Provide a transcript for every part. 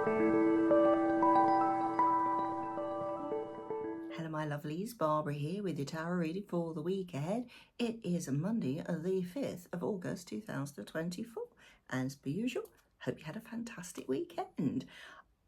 Hello my lovelies, Barbara here with your tarot reading for the week ahead. It is Monday the 5th of August 2024, and as per usual, hope you had a fantastic weekend.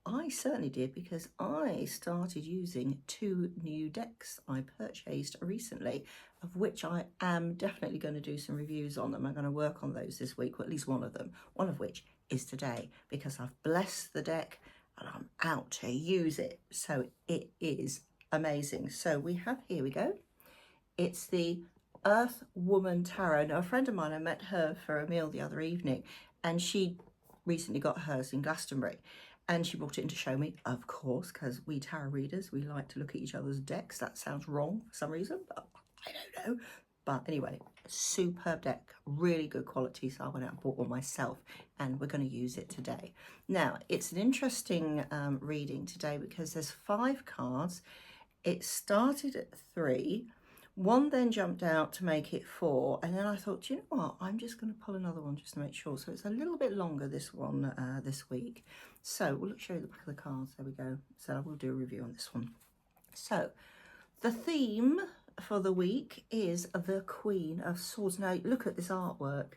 I certainly did, because I started using 2 new decks I purchased recently, of which I am definitely going to do some reviews on them. I'm going to work on those this week, or at least one of them, one of which is today, because I've blessed the deck and I'm out to use it. So it is amazing. So we have, here we go, it's the Earth Woman Tarot. Now, a friend of mine, I met her for a meal the other evening, and she recently got hers in Glastonbury, and she brought it in to show me, of course, because we tarot readers, we like to look at each other's decks. That sounds wrong for some reason, but I don't know. But anyway, superb deck, really good quality. So I went out and bought one myself, and we're going to use it today. Now, it's an interesting reading today, because there's 5 cards. It started at 3. 1 then jumped out to make it 4, and then I thought, you know what, I'm just going to pull another one just to make sure. So it's a little bit longer, this one, this week. So we'll show you the back of the cards. There we go. So I will do a review on this one. So the theme for the week is the Queen of Swords. Now look at this artwork,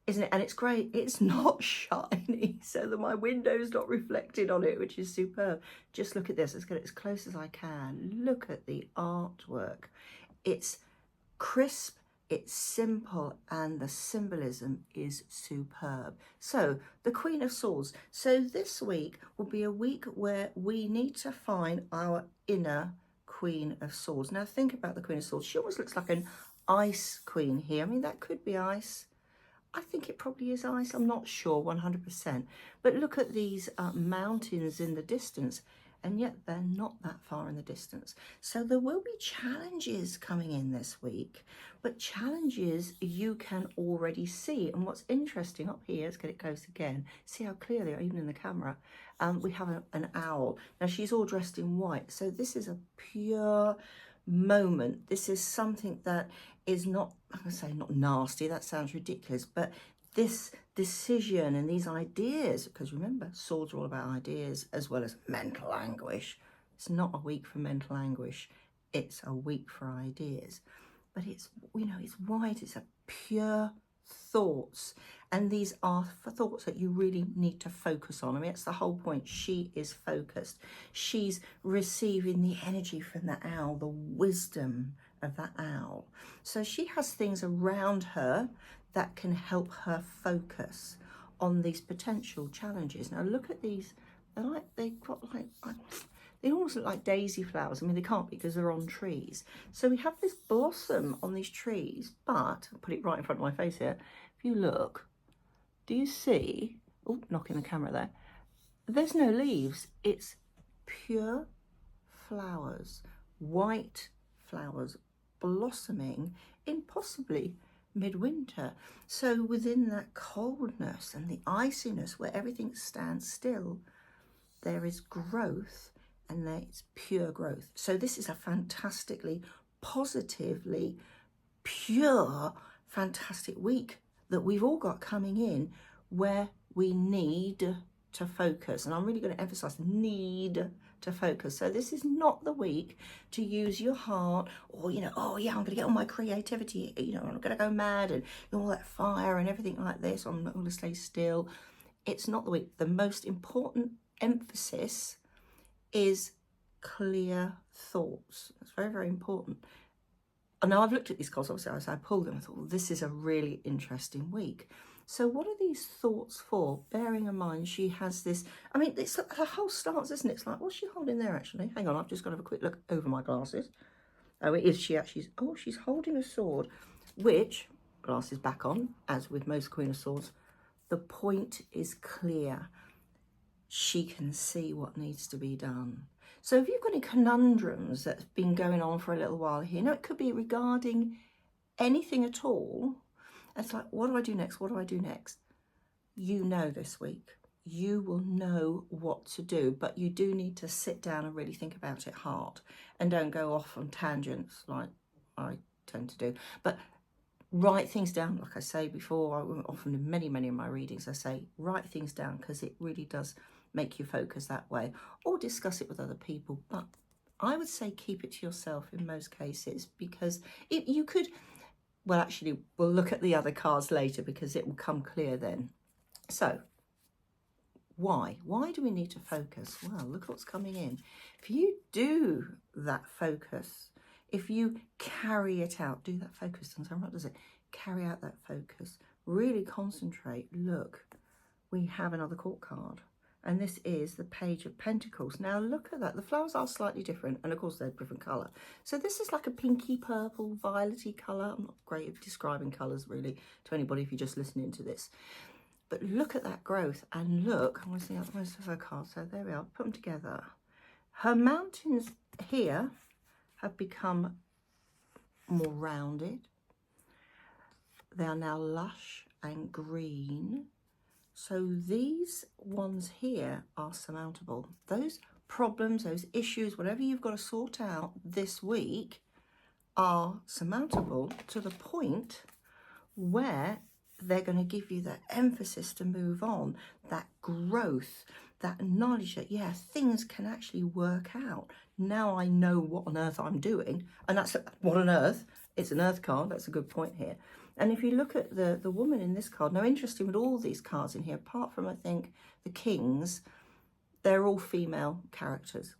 isn't it? And it's great. It's not shiny, so that my window's not reflected on it, which is superb. Just look at this. Let's get it as close as I can. Look at the artwork. It's crisp, it's simple, and the symbolism is superb. So the Queen of Swords. So this week will be a week where we need to find our inner Queen of Swords. Now think about the Queen of Swords. She almost looks like an ice queen here. I mean, that could be ice. I think it probably is ice. I'm not sure 100%. But look at these mountains in the distance, and yet they're not that far in the distance. So there will be challenges coming in this week, but challenges you can already see. And what's interesting up here, let's get it close again. See how clear they are, even in the camera. We have an owl. Now she's all dressed in white. So this is a pure moment. This is something that is not, I'm going to say not nasty, that sounds ridiculous, but this decision and these ideas, because remember, swords are all about ideas as well as mental anguish. It's not a week for mental anguish, it's a week for ideas. But it's, you know, it's white, it's a pure thoughts, and these are thoughts that you really need to focus on. I mean, that's the whole point. She is focused. She's receiving the energy from the owl, the wisdom of that owl. So she has things around her that can help her focus on these potential challenges. Now look at these. They've got like, they almost look like daisy flowers. I mean, they can't be because they're on trees. So we have this blossom on these trees, but I'll put it right in front of my face here. If you look, do you see, oh, knocking the camera there, there's no leaves. It's pure flowers, white flowers blossoming in possibly midwinter. So within that coldness and the iciness where everything stands still, there is growth, and there's pure growth. So this is a fantastically, positively, pure, fantastic week that we've all got coming in, where we need to focus. And I'm really going to emphasize need to focus. So this is not the week to use your heart, or, you know, oh yeah, I'm going to get all my creativity, you know, I'm going to go mad and all that fire and everything like this. I'm not going to stay still. It's not the week. The most important emphasis is clear thoughts. That's very, very important. And now I've looked at these cards, obviously, as I pulled them, I thought, well, this is a really interesting week. So what are these thoughts for? Bearing in mind, she has this, I mean, it's her whole stance, isn't it? It's like, what's she holding there, actually? Hang on, I've just got to have a quick look over my glasses. Oh, it is she actually, oh, she's holding a sword, which, glasses back on, as with most Queen of Swords, the point is clear. She can see what needs to be done. So if you've got any conundrums that's been going on for a little while here, you know, it could be regarding anything at all. It's like, what do I do next? What do I do next? You know, this week, you will know what to do, but you do need to sit down and really think about it hard, and don't go off on tangents like I tend to do. But write things down, like I say before, often in many of my readings, I say, write things down, because it really does make you focus that way, or discuss it with other people. But I would say keep it to yourself in most cases, because you could, well, actually, we'll look at the other cards later because it will come clear then. So, why? Why do we need to focus? Well, look what's coming in. If you do that focus, if you carry it out, do that focus, what does it? Carry out that focus, really concentrate. Look, we have another court card. And this is the Page of Pentacles. Now look at that. The flowers are slightly different, and of course they're different colour. So this is like a pinky purple, violet-y colour. I'm not great at describing colours really to anybody if you're just listening to this. But look at that growth, and look, I'm going to see out most of her cards. So there we are, put them together. Her mountains here have become more rounded. They are now lush and green. So these ones here are surmountable. Those problems, those issues, whatever you've got to sort out this week are surmountable to the point where they're going to give you that emphasis to move on, that growth, that knowledge that, yeah, things can actually work out. Now I know what on earth I'm doing. And that's what on earth. It's an earth card. That's a good point here. And if you look at the woman in this card, now interesting with all these cards in here, apart from, I think, the kings, they're all female characters.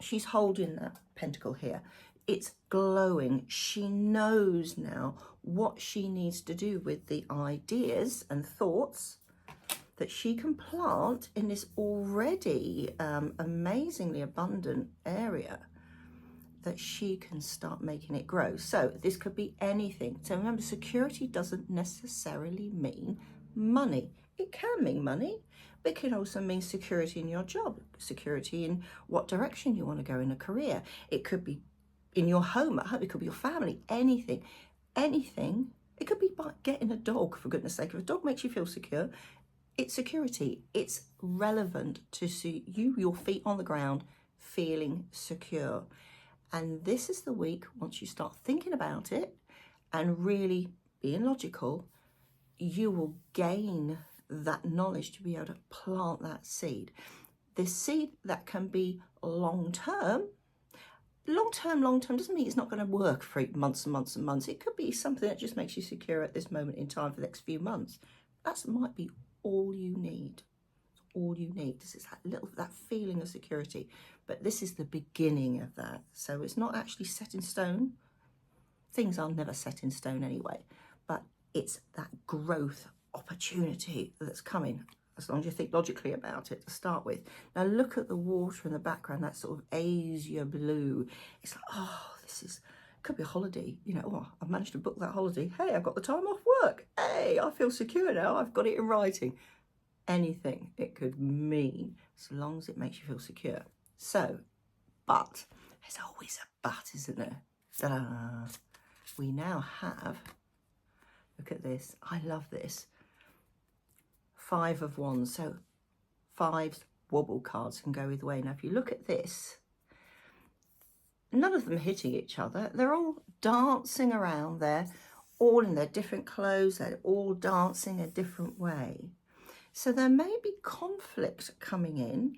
She's holding that pentacle here. It's glowing. She knows now what she needs to do with the ideas and thoughts that she can plant in this already amazingly abundant area, that she can start making it grow. So this could be anything. So remember, security doesn't necessarily mean money. It can mean money, but it can also mean security in your job, security in what direction you want to go in a career. It could be in your home, at home, it could be your family, anything. It could be by getting a dog, for goodness sake. If a dog makes you feel secure, it's security. It's relevant to see you, your feet on the ground, feeling secure. And this is the week, once you start thinking about it and really being logical, you will gain that knowledge to be able to plant that seed. This seed that can be long-term. Long-term doesn't mean it's not going to work for months and months and months. It could be something that just makes you secure at this moment in time for the next few months. That might be all you need. All you need. This is that feeling of security. But this is the beginning of that. So it's not actually set in stone. Things are never set in stone anyway. But it's that growth opportunity that's coming, as long as you think logically about it to start with. Now look at the water in the background, that sort of azure blue. It's like, oh, could be a holiday. You know, oh, I've managed to book that holiday. Hey, I've got the time off work. Hey, I feel secure now. I've got it in writing. Anything it could mean, as long as it makes you feel secure. So, but, there's always a but, isn't there? Ta-da! We now have, look at this, I love this, 5 of Wands. So 5 wobble cards can go either way. Now if you look at this, none of them are hitting each other. They're all dancing around there, all in their different clothes. They're all dancing a different way. So there may be conflict coming in,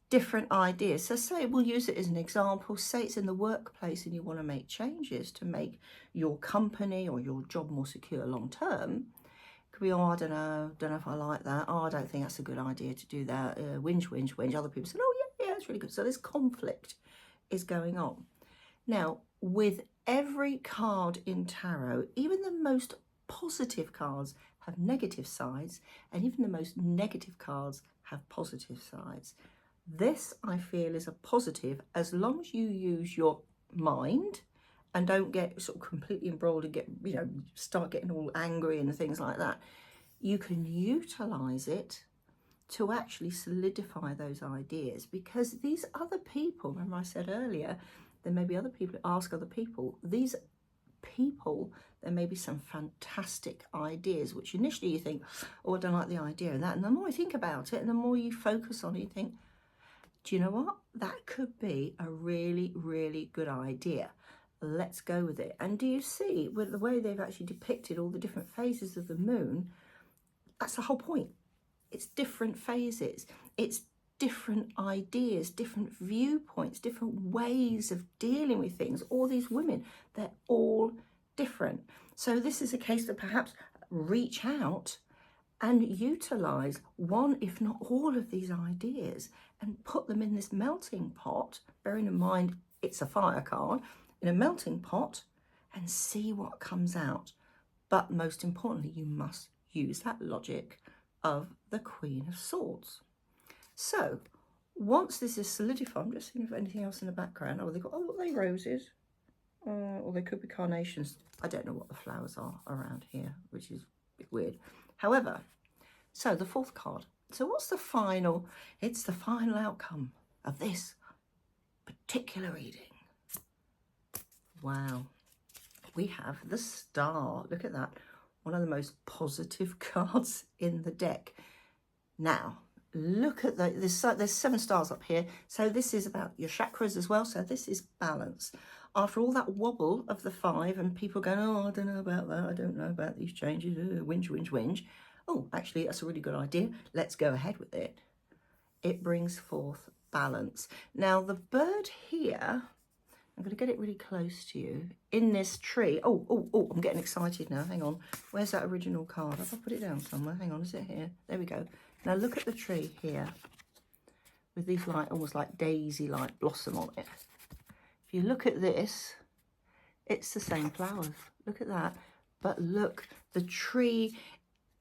different ideas. So say, we'll use it as an example, say it's in the workplace and you want to make changes to make your company or your job more secure long term. It could be, oh, I don't know if I like that. Oh, I don't think that's a good idea to do that. Whinge. Other people said, oh yeah, it's really good. So this conflict is going on. Now, with every card in tarot, even the most positive cards have negative sides, and even the most negative cards have positive sides. This, I feel, is a positive as long as you use your mind and don't get sort of completely embroiled and get, you know, start getting all angry and things like that. You can utilize it to actually solidify those ideas, because these other people, remember I said earlier, there may be other people that ask other people. These people, there may be some fantastic ideas, which initially you think, oh, I don't like the idea of that. And the more you think about it and the more you focus on it, you think, do you know what? That could be a really, really good idea. Let's go with it. And do you see, with the way they've actually depicted all the different phases of the moon, that's the whole point. It's different phases. It's different ideas, different viewpoints, different ways of dealing with things. All these women, they're all different. So this is a case to perhaps reach out and utilize one, if not all of these ideas and put them in this melting pot, bearing in mind it's a fire card, in a melting pot, and see what comes out. But most importantly, you must use that logic of the Queen of Swords. So once this is solidified, I'm just seeing if anything else in the background. Oh, they've got, oh, are they roses? Or they could be carnations. I don't know what the flowers are around here, which is a bit weird. However, so the fourth card. So what's the final? It's the final outcome of this particular reading. Wow. We have the Star. Look at that. One of the most positive cards in the deck. Now, look at there's 7 stars up here. So this is about your chakras as well. So this is balance. After all that wobble of the 5 and people going, oh, I don't know about that. I don't know about these changes. Whinge, whinge, whinge. Oh, actually, that's a really good idea. Let's go ahead with it. It brings forth balance. Now, the bird here, I'm going to get it really close to you, in this tree. Oh, I'm getting excited now. Hang on. Where's that original card? Have I put it down somewhere? Hang on, is it here? There we go. Now, look at the tree here with these like almost like daisy-like blossom on it. If you look at this, it's the same flowers. Look at that. But look, the tree,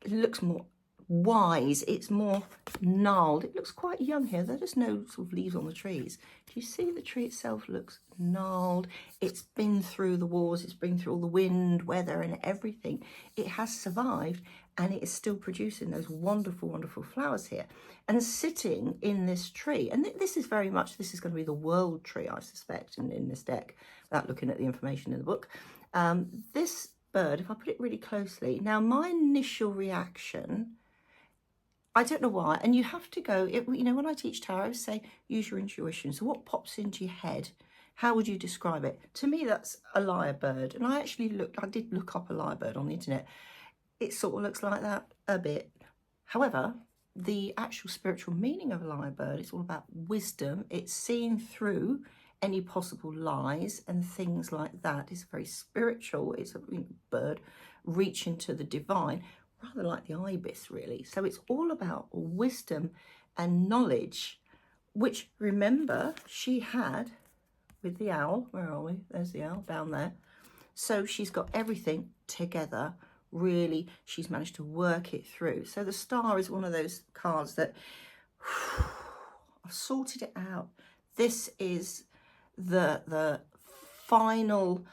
it looks more wise. It's more gnarled. It looks quite young here. There's no sort of leaves on the trees. Do you see the tree itself looks gnarled? It's been through the wars. It's been through all the wind, weather and everything. It has survived and it is still producing those wonderful, wonderful flowers here. And sitting in this tree, and this is very much, this is going to be the world tree, I suspect, in this deck, without looking at the information in the book. This bird, if I put it really closely, now my initial reaction, I don't know why, and you have to go, you know, when I teach tarot, I say, use your intuition. So what pops into your head? How would you describe it? To me, that's a lyrebird. And I did look up a lyrebird on the internet. It sort of looks like that a bit. However, the actual spiritual meaning of a lyrebird is all about wisdom. It's seeing through any possible lies and things like that. It's very spiritual. It's a bird reaching to the divine, rather like the ibis, really. So it's all about wisdom and knowledge, which, remember, she had with the owl. Where are we? There's the owl down there. So she's got everything together. Really, she's managed to work it through. So the Star is one of those cards that I've sorted it out. This is the final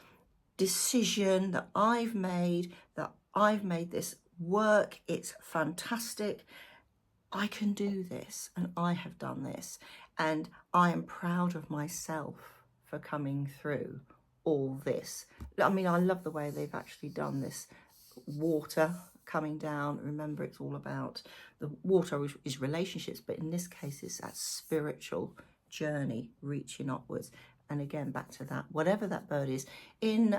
decision that I've made this work. It's fantastic. I can do this and I have done this, and I am proud of myself for coming through all this. I mean, I love the way they've actually done this. Water coming down. Remember, it's all about the water is relationships, but in this case it's that spiritual journey reaching upwards. And again, back to that, whatever that bird is. In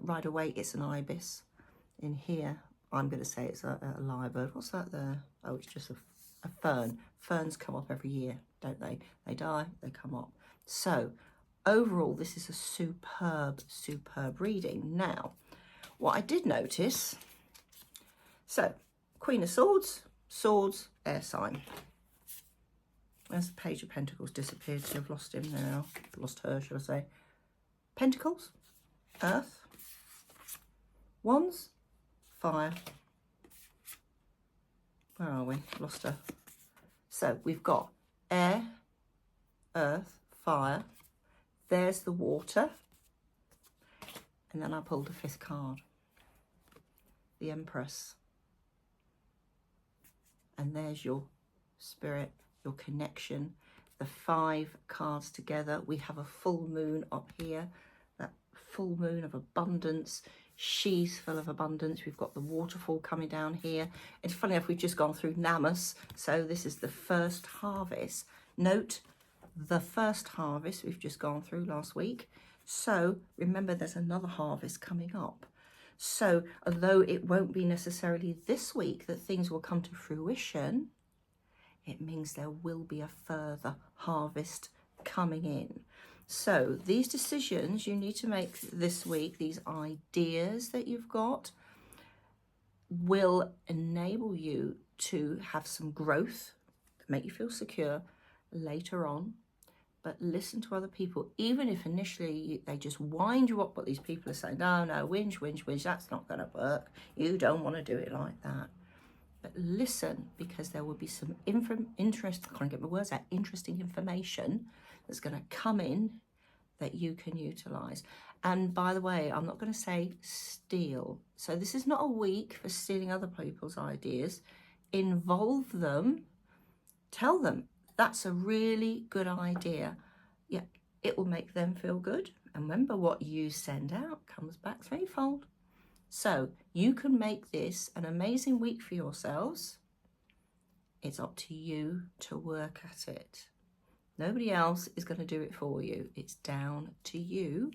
Rider-Waite, it's an ibis. In here, I'm going to say it's a lyrebird. What's that there? Oh, it's just a fern. Ferns come up every year, don't they? They die, they come up. So overall, this is a superb, superb reading. Now, what I did notice, so Queen of Swords, Swords, air sign. There's the Page of Pentacles disappeared, so I've lost him now. Lost her, should I say. Pentacles, Earth, Wands, Fire. Where are we? Lost her. So we've got air, earth, fire. There's the water. And then I pulled a 5th card. The Empress. And there's your spirit, your connection. The 5 cards together. We have a full moon up here. That full moon of abundance. She's full of abundance. We've got the waterfall coming down here. It's funny enough, we've just gone through Namas. So this is the first harvest. Note, the first harvest we've just gone through last week. So remember, there's another harvest coming up. So although it won't be necessarily this week that things will come to fruition, it means there will be a further harvest coming in. So these decisions you need to make this week, these ideas that you've got, will enable you to have some growth, make you feel secure later on. But listen to other people, even if initially they just wind you up what these people are saying. No, whinge, that's not going to work. You don't want to do it like that. But listen, because there will be some interesting information that's going to come in that you can utilize. And by the way, I'm not going to say steal. So this is not a week for stealing other people's ideas. Involve them. Tell them, that's a really good idea. Yeah, it will make them feel good. And remember, what you send out comes back threefold. So you can make this an amazing week for yourselves. It's up to you to work at it. Nobody else is going to do it for you. It's down to you,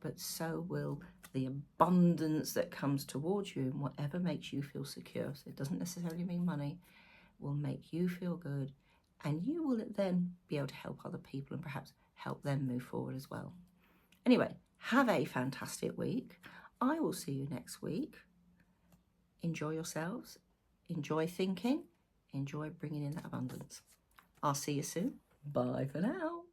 but so will the abundance that comes towards you and whatever makes you feel secure. So it doesn't necessarily mean money. Will make you feel good, and you will then be able to help other people and perhaps help them move forward as well. Anyway, have a fantastic week. I will see you next week. Enjoy yourselves, enjoy thinking, enjoy bringing in that abundance. I'll see you soon. Bye for now.